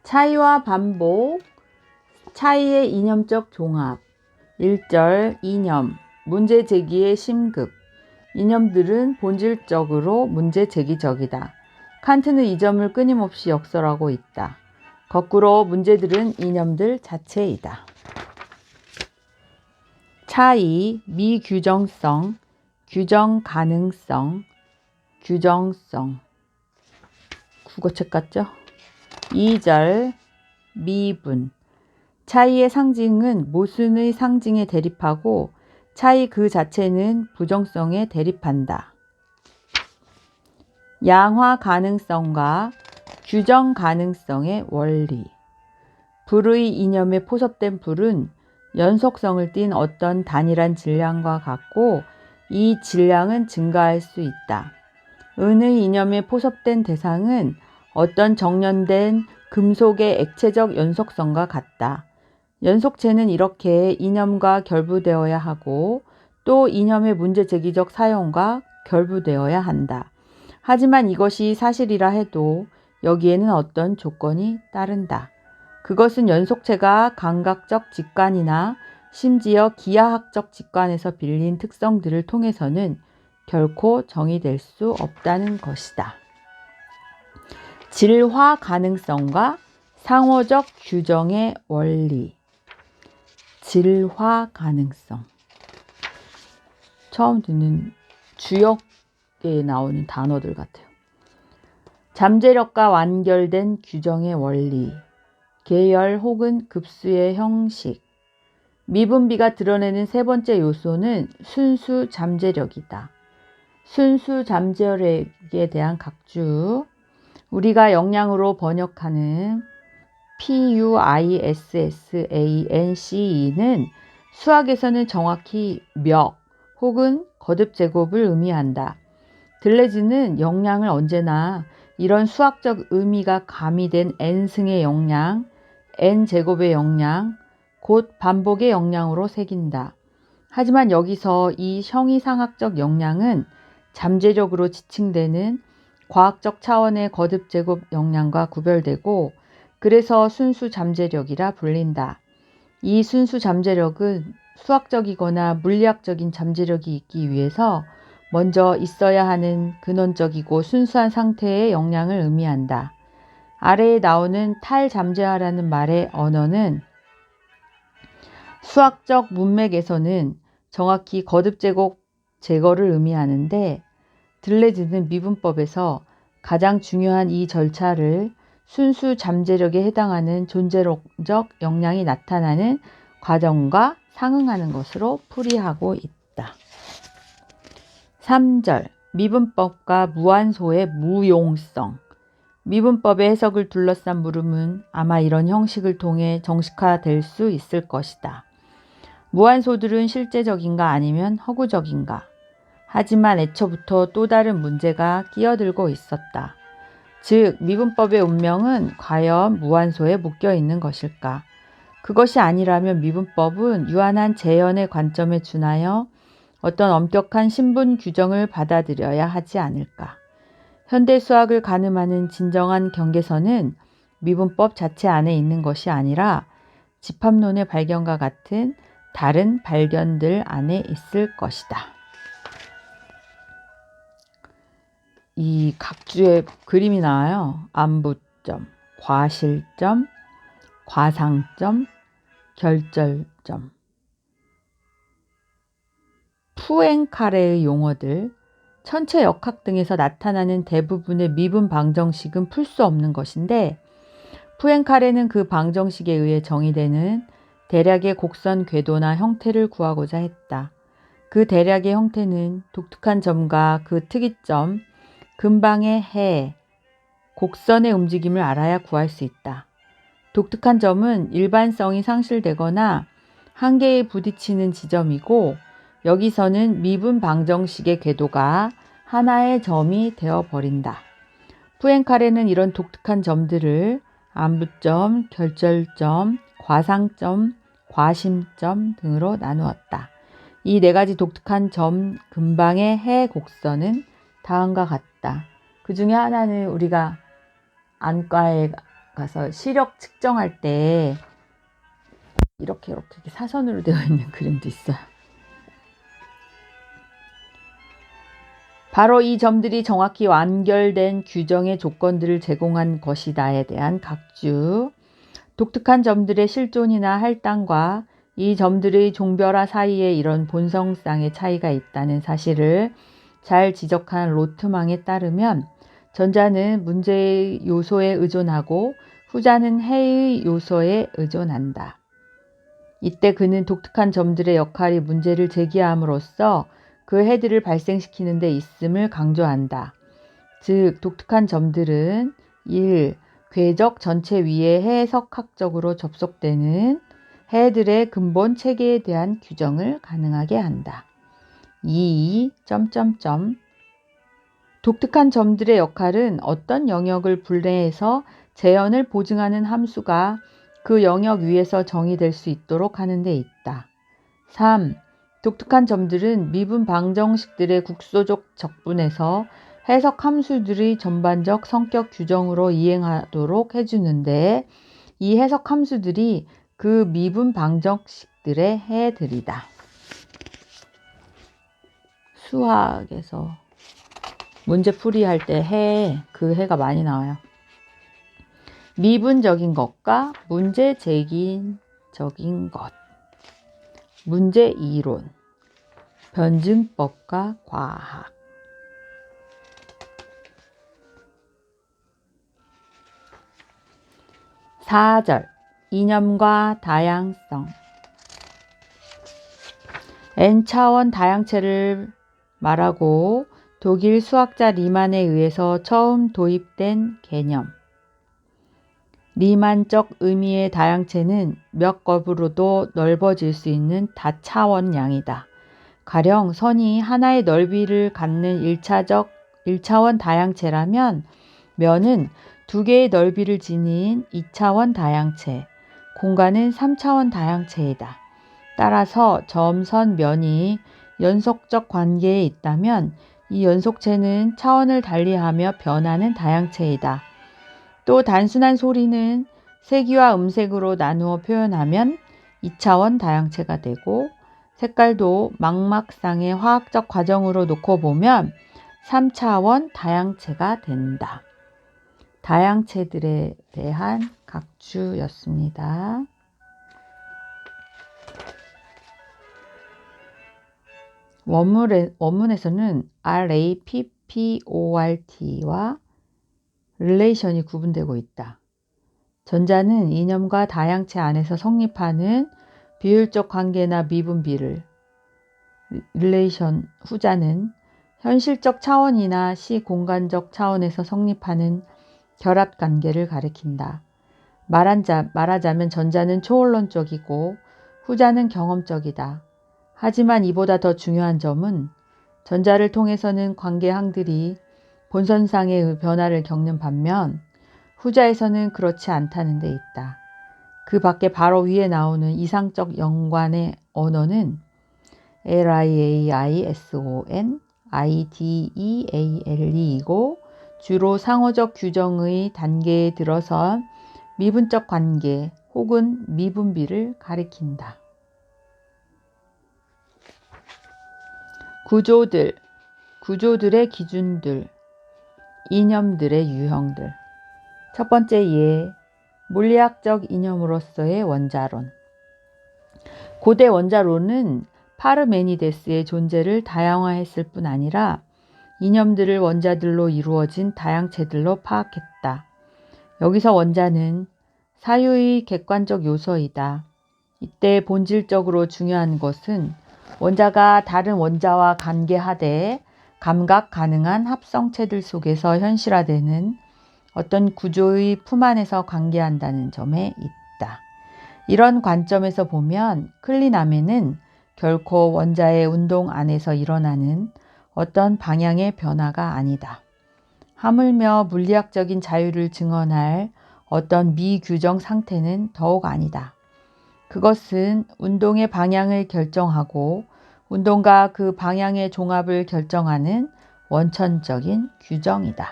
차이와 반복, 차이의 이념적 종합. 1절 이념, 문제 제기의 심급. 이념들은 본질적으로 문제 제기적이다. 칸트는 이 점을 끊임없이 역설하고 있다. 거꾸로 문제들은 이념들 자체이다. 차이, 미규정성, 규정 가능성, 규정성. 국어책 같죠? 2절 미분, 차이의 상징은 모순의 상징에 대립하고 차이 그 자체는 부정성에 대립한다. 양화 가능성과 규정 가능성의 원리. 불의 이념에 포섭된 불은 연속성을 띤 어떤 단일한 질량과 같고 이 질량은 증가할 수 있다. 은의 이념에 포섭된 대상은 어떤 정련된 금속의 액체적 연속성과 같다. 연속체는 이렇게 이념과 결부되어야 하고 또 이념의 문제제기적 사용과 결부되어야 한다. 하지만 이것이 사실이라 해도 여기에는 어떤 조건이 따른다. 그것은 연속체가 감각적 직관이나 심지어 기하학적 직관에서 빌린 특성들을 통해서는 결코 정의될 수 없다는 것이다. 질화 가능성과 상호적 규정의 원리. 질화 가능성. 처음 듣는 주역에 나오는 단어들 같아요. 잠재력과 완결된 규정의 원리. 계열 혹은 급수의 형식. 미분비가 드러내는 세 번째 요소는 순수 잠재력이다. 순수 잠재력에 대한 각주. 우리가 영양으로 번역하는 PUISSANCE는 수학에서는 정확히 몇 혹은 거듭 제곱을 의미한다. 들레즈는 영양을 언제나 이런 수학적 의미가 가미된 n승의 영양, n제곱의 영양, 곧 반복의 영양으로 새긴다. 하지만 여기서 이 형이상학적 영양은 잠재력으로 지칭되는 과학적 차원의 거듭 제곱 영양과 구별되고 그래서 순수 잠재력이라 불린다. 이 순수 잠재력은 수학적이거나 물리학적인 잠재력이 있기 위해서 먼저 있어야 하는 근원적이고 순수한 상태의 영양을 의미한다. 아래에 나오는 탈잠재화라는 말의 언어는 수학적 문맥에서는 정확히 거듭 제곱 제거를 의미하는데 들레즈는 미분법에서 가장 중요한 이 절차를 순수 잠재력에 해당하는 존재론적 영향이 나타나는 과정과 상응하는 것으로 풀이하고 있다. 3절 미분법과 무한소의 무용성. 미분법의 해석을 둘러싼 물음은 아마 이런 형식을 통해 정식화될 수 있을 것이다. 무한소들은 실제적인가 아니면 허구적인가? 하지만 애초부터 또 다른 문제가 끼어들고 있었다. 즉, 미분법의 운명은 과연 무한소에 묶여 있는 것일까? 그것이 아니라면 미분법은 유한한 재현의 관점에 준하여 어떤 엄격한 신분 규정을 받아들여야 하지 않을까? 현대 수학을 가늠하는 진정한 경계선은 미분법 자체 안에 있는 것이 아니라 집합론의 발견과 같은 다른 발견들 안에 있을 것이다. 이 각주의 그림이 나와요. 안부점, 과실점, 과상점, 결절점. 푸엥카레의 용어들, 천체 역학 등에서 나타나는 대부분의 미분 방정식은 풀 수 없는 것인데 푸엥카레는 그 방정식에 의해 정의되는 대략의 곡선 궤도나 형태를 구하고자 했다. 그 대략의 형태는 독특한 점과 그 특이점, 근방의 해, 곡선의 움직임을 알아야 구할 수 있다. 독특한 점은 일반성이 상실되거나 한계에 부딪히는 지점이고 여기서는 미분 방정식의 궤도가 하나의 점이 되어버린다. 푸엥카레는 이런 독특한 점들을 안부점, 결절점, 과상점, 과심점 등으로 나누었다. 이 네 가지 독특한 점 근방의 해 곡선은 다음과 같다. 그 중에 하나는 우리가 안과에 가서 시력 측정할 때 이렇게 사선으로 되어 있는 그림도 있어요. 바로 이 점들이 정확히 완결된 규정의 조건들을 제공한 것이다에 대한 각주, 독특한 점들의 실존이나 할당과 이 점들의 종별화 사이에 이런 본성상의 차이가 있다는 사실을 잘 지적한 로트망에 따르면 전자는 문제의 요소에 의존하고 후자는 해의 요소에 의존한다. 이때 그는 독특한 점들의 역할이 문제를 제기함으로써 그 해들을 발생시키는 데 있음을 강조한다. 즉 독특한 점들은 1. 궤적 전체 위에 해석학적으로 접속되는 해들의 근본 체계에 대한 규정을 가능하게 한다. 2. 독특한 점들의 역할은 어떤 영역을 분해해서 재현을 보증하는 함수가 그 영역 위에서 정의될 수 있도록 하는 데 있다. 3. 독특한 점들은 미분 방정식들의 국소적 적분에서 해석 함수들의 전반적 성격 규정으로 이행하도록 해주는데 이 해석 함수들이 그 미분 방정식들의 해들이다. 수학에서 문제 풀이할 때 그 해가 많이 나와요. 미분적인 것과 문제 제기적인 것, 문제 이론, 변증법과 과학. 4절 이념과 다양성. N차원 다양체를 말하고 독일 수학자 리만에 의해서 처음 도입된 개념. 리만적 의미의 다양체는 몇 겹으로도 넓어질 수 있는 다차원량이다. 가령 선이 하나의 넓이를 갖는 1차원 다양체라면 면은 2개의 넓이를 지닌 2차원 다양체, 공간은 3차원 다양체이다. 따라서 점, 선, 면이 연속적 관계에 있다면 이 연속체는 차원을 달리하며 변하는 다양체이다. 또 단순한 소리는 색이와 음색으로 나누어 표현하면 2차원 다양체가 되고 색깔도 망막상의 화학적 과정으로 놓고 보면 3차원 다양체가 된다. 다양체들에 대한 각주였습니다. 원문에서는 RAPPORT와 릴레이션이 구분되고 있다. 전자는 이념과 다양체 안에서 성립하는 비율적 관계나 미분비를, 릴레이션 후자는 현실적 차원이나 시공간적 차원에서 성립하는 결합 관계를 가리킨다. 말하자면 전자는 초원론적이고 후자는 경험적이다. 하지만 이보다 더 중요한 점은 전자를 통해서는 관계항들이 본선상의 변화를 겪는 반면 후자에서는 그렇지 않다는 데 있다. 그 밖에 바로 위에 나오는 이상적 연관의 언어는 LIAISON, IDEALE이고 주로 상호적 규정의 단계에 들어선 미분적 관계 혹은 미분비를 가리킨다. 구조들의 기준들, 이념들의 유형들. 첫 번째 예, 물리학적 이념으로서의 원자론. 고대 원자론은 파르메니데스의 존재를 다양화했을 뿐 아니라 이념들을 원자들로 이루어진 다양체들로 파악했다. 여기서 원자는 사유의 객관적 요소이다. 이때 본질적으로 중요한 것은 원자가 다른 원자와 관계하되 감각 가능한 합성체들 속에서 현실화되는 어떤 구조의 품 안에서 관계한다는 점에 있다. 이런 관점에서 보면 클리나멘은 결코 원자의 운동 안에서 일어나는 어떤 방향의 변화가 아니다. 하물며 물리학적인 자유를 증언할 어떤 미규정 상태는 더욱 아니다. 그것은 운동의 방향을 결정하고 운동과 그 방향의 종합을 결정하는 원천적인 규정이다.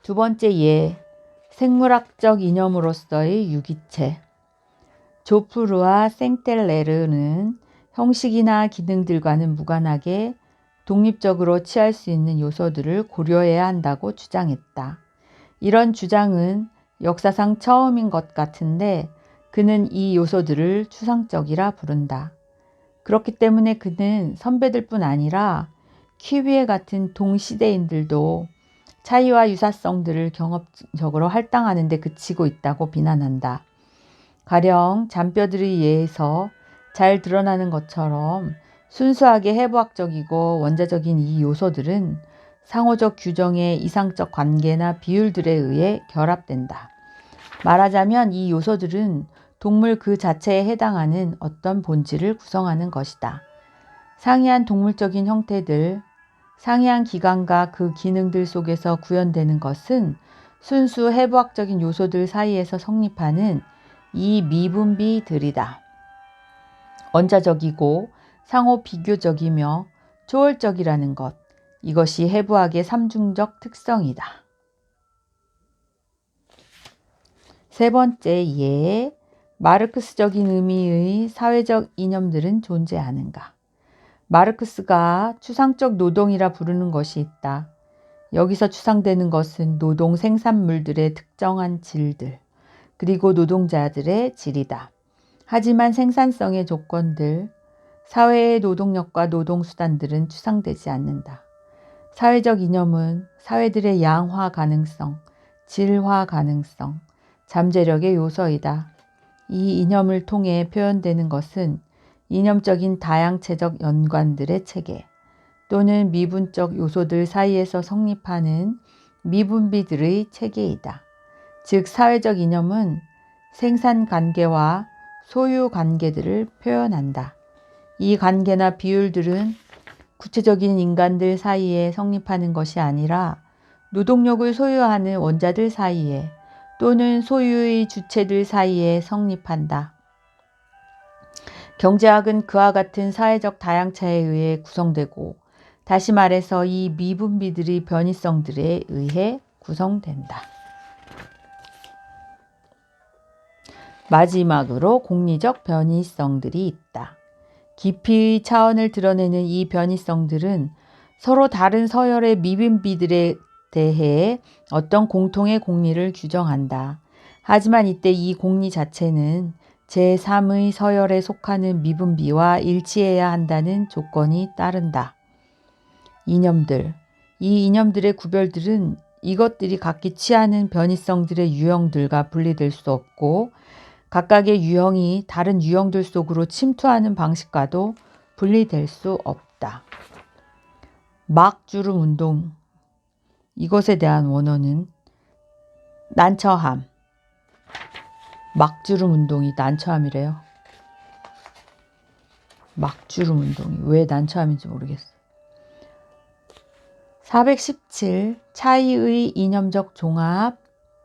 두 번째 예, 생물학적 이념으로서의 유기체. 조프르와 생텔레르는 형식이나 기능들과는 무관하게 독립적으로 취할 수 있는 요소들을 고려해야 한다고 주장했다. 이런 주장은 역사상 처음인 것 같은데 그는 이 요소들을 추상적이라 부른다. 그렇기 때문에 그는 선배들뿐 아니라 퀴비에 같은 동시대인들도 차이와 유사성들을 경험적으로 할당하는 데 그치고 있다고 비난한다. 가령 잔뼈들에 의해서 잘 드러나는 것처럼 순수하게 해부학적이고 원자적인 이 요소들은 상호적 규정의 이상적 관계나 비율들에 의해 결합된다. 말하자면 이 요소들은 동물 그 자체에 해당하는 어떤 본질을 구성하는 것이다. 상이한 동물적인 형태들, 상이한 기관과 그 기능들 속에서 구현되는 것은 순수 해부학적인 요소들 사이에서 성립하는 이 미분비들이다. 원자적이고 상호 비교적이며 초월적이라는 것, 이것이 해부학의 삼중적 특성이다. 세 번째 예, 마르크스적인 의미의 사회적 이념들은 존재하는가? 마르크스가 추상적 노동이라 부르는 것이 있다. 여기서 추상되는 것은 노동 생산물들의 특정한 질들, 그리고 노동자들의 질이다. 하지만 생산성의 조건들, 사회의 노동력과 노동수단들은 추상되지 않는다. 사회적 이념은 사회들의 양화 가능성, 질화 가능성, 잠재력의 요소이다. 이 이념을 통해 표현되는 것은 이념적인 다양체적 연관들의 체계 또는 미분적 요소들 사이에서 성립하는 미분비들의 체계이다. 즉 사회적 이념은 생산관계와 소유관계들을 표현한다. 이 관계나 비율들은 구체적인 인간들 사이에 성립하는 것이 아니라 노동력을 소유하는 원자들 사이에 또는 소유의 주체들 사이에 성립한다. 경제학은 그와 같은 사회적 다양차에 의해 구성되고 다시 말해서 이 미분비들의 변이성들에 의해 구성된다. 마지막으로 공리적 변이성들이 있다. 깊이의 차원을 드러내는 이 변이성들은 서로 다른 서열의 미분비들에 대해 어떤 공통의 공리를 규정한다. 하지만 이때 이 공리 자체는 제3의 서열에 속하는 미분비와 일치해야 한다는 조건이 따른다. 이념들. 이 이념들의 구별들은 이것들이 각기 취하는 변이성들의 유형들과 분리될 수 없고 각각의 유형이 다른 유형들 속으로 침투하는 방식과도 분리될 수 없다. 막주름 운동. 이것에 대한 원어는 난처함. 막주름 운동이 난처함이래요. 막주름 운동이 왜 난처함인지 모르겠어요. 417. 차이의 이념적 종합,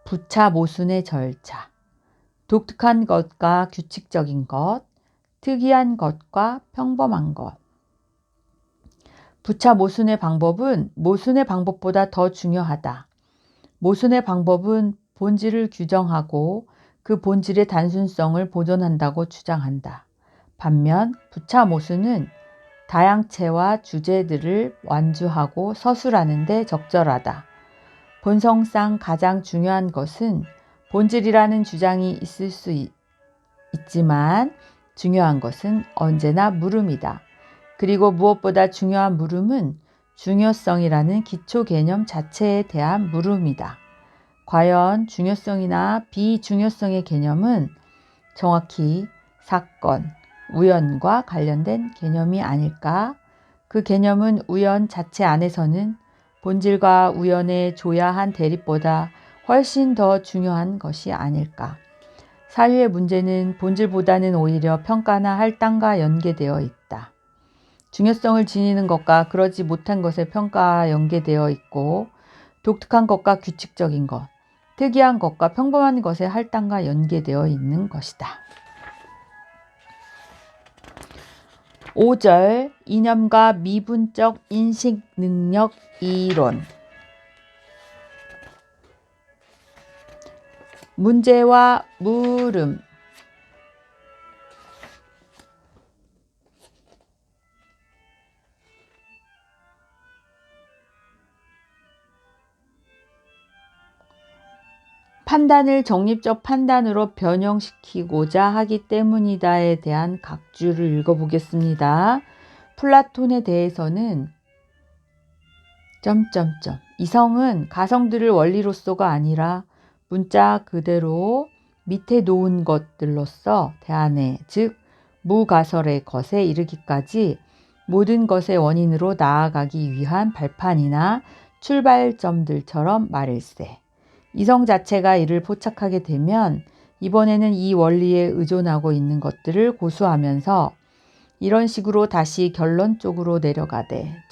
부차 모순의 절차. 독특한 것과 규칙적인 것, 특이한 것과 평범한 것. 부차 모순의 방법은 모순의 방법보다 더 중요하다. 모순의 방법은 본질을 규정하고 그 본질의 단순성을 보존한다고 주장한다. 반면 부차 모순은 다양체와 주제들을 완주하고 서술하는 데 적절하다. 본성상 가장 중요한 것은 본질이라는 주장이 있을 수 있지만 중요한 것은 언제나 물음이다. 그리고 무엇보다 중요한 물음은 중요성이라는 기초 개념 자체에 대한 물음이다. 과연 중요성이나 비중요성의 개념은 정확히 사건, 우연과 관련된 개념이 아닐까? 그 개념은 우연 자체 안에서는 본질과 우연의 조야한 대립보다 훨씬 더 중요한 것이 아닐까? 사유의 문제는 본질보다는 오히려 평가나 할당과 연계되어 있다. 중요성을 지니는 것과 그러지 못한 것의 평가와 연계되어 있고 독특한 것과 규칙적인 것, 특이한 것과 평범한 것의 할당과 연계되어 있는 것이다. 5절 이념과 미분적 인식 능력 이론. 문제와 물음. 판단을 정립적 판단으로 변형시키고자 하기 때문이다에 대한 각주를 읽어보겠습니다. 플라톤에 대해서는 이성은 가성들을 원리로서가 아니라 문자 그대로 밑에 놓은 것들로서 대하네, 즉 무가설의 것에 이르기까지 모든 것의 원인으로 나아가기 위한 발판이나 출발점들처럼 말일세. 이성 자체가 이를 포착하게 되면 이번에는 이 원리에 의존하고 있는 것들을 고수하면서 이런 식으로 다시 결론 쪽으로 내려가되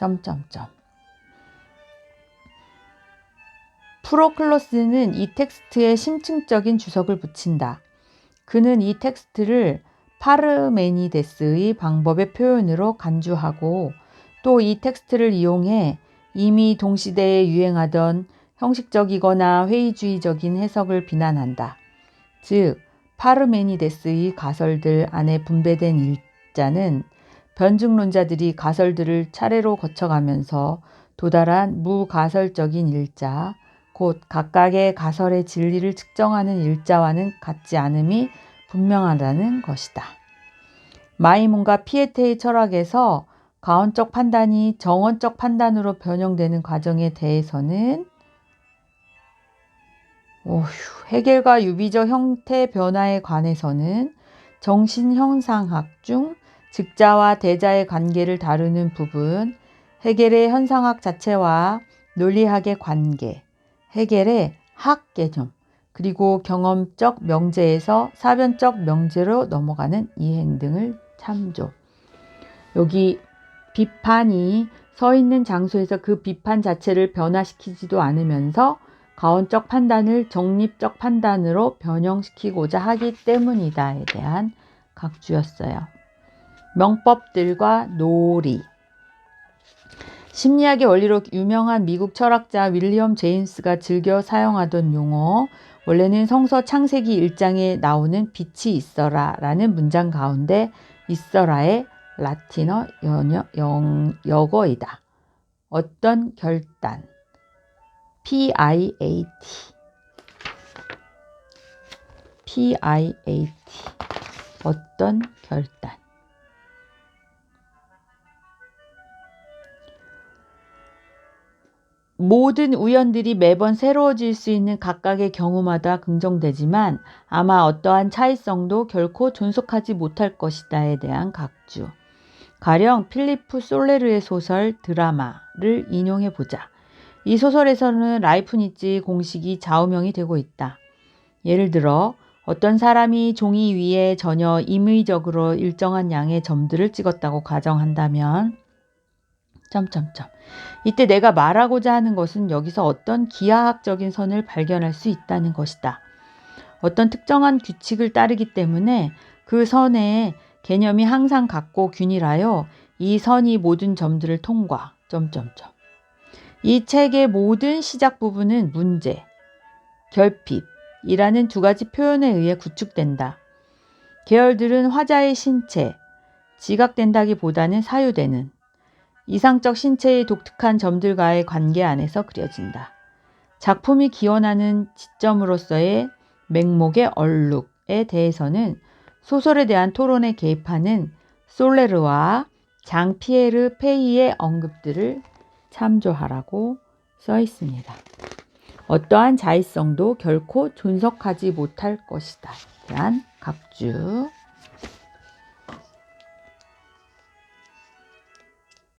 프로클로스는 이 텍스트에 심층적인 주석을 붙인다. 그는 이 텍스트를 파르메니데스의 방법의 표현으로 간주하고 또 이 텍스트를 이용해 이미 동시대에 유행하던 형식적이거나 회의주의적인 해석을 비난한다. 즉, 파르메니데스의 가설들 안에 분배된 일자는 변증론자들이 가설들을 차례로 거쳐가면서 도달한 무가설적인 일자, 곧 각각의 가설의 진리를 측정하는 일자와는 같지 않음이 분명하다는 것이다. 마이몬과 피에테의 철학에서 가언적 판단이 정언적 판단으로 변형되는 과정에 대해서는 헤겔과 유비적 형태 변화에 관해서는 정신현상학 중 즉자와 대자의 관계를 다루는 부분, 헤겔의 현상학 자체와 논리학의 관계, 헤겔의 학 개념, 그리고 경험적 명제에서 사변적 명제로 넘어가는 이행 등을 참조. 여기 비판이 서 있는 장소에서 그 비판 자체를 변화시키지도 않으면서 가언적 판단을 정립적 판단으로 변형시키고자 하기 때문이다에 대한 각주였어요. 명법들과 놀이. 심리학의 원리로 유명한 미국 철학자 윌리엄 제임스가 즐겨 사용하던 용어, 원래는 성서 창세기 1장에 나오는 빛이 있어라 라는 문장 가운데 있어라의 라틴어 역어이다. 어떤 결단, PIAT, 어떤 결단. 모든 우연들이 매번 새로워질 수 있는 각각의 경우마다 긍정되지만 아마 어떠한 차이성도 결코 존속하지 못할 것이다에 대한 각주. 가령 필리프 솔레르의 소설 드라마를 인용해보자. 이 소설에서는 라이프니츠 공식이 좌우명이 되고 있다. 예를 들어 어떤 사람이 종이 위에 전혀 임의적으로 일정한 양의 점들을 찍었다고 가정한다면 이때 내가 말하고자 하는 것은 여기서 어떤 기하학적인 선을 발견할 수 있다는 것이다. 어떤 특정한 규칙을 따르기 때문에 그 선의 개념이 항상 같고 균일하여 이 선이 모든 점들을 통과. 이 책의 모든 시작 부분은 문제, 결핍이라는 두 가지 표현에 의해 구축된다. 계열들은 화자의 신체, 지각된다기보다는 사유되는 이상적 신체의 독특한 점들과의 관계 안에서 그려진다. 작품이 기원하는 지점으로서의 맹목의 얼룩에 대해서는 소설에 대한 토론에 개입하는 솔레르와 장 피에르 페이의 언급들을 참조하라고 써 있습니다. 어떠한 자의성도 결코 존속하지 못할 것이다. 대한 각주.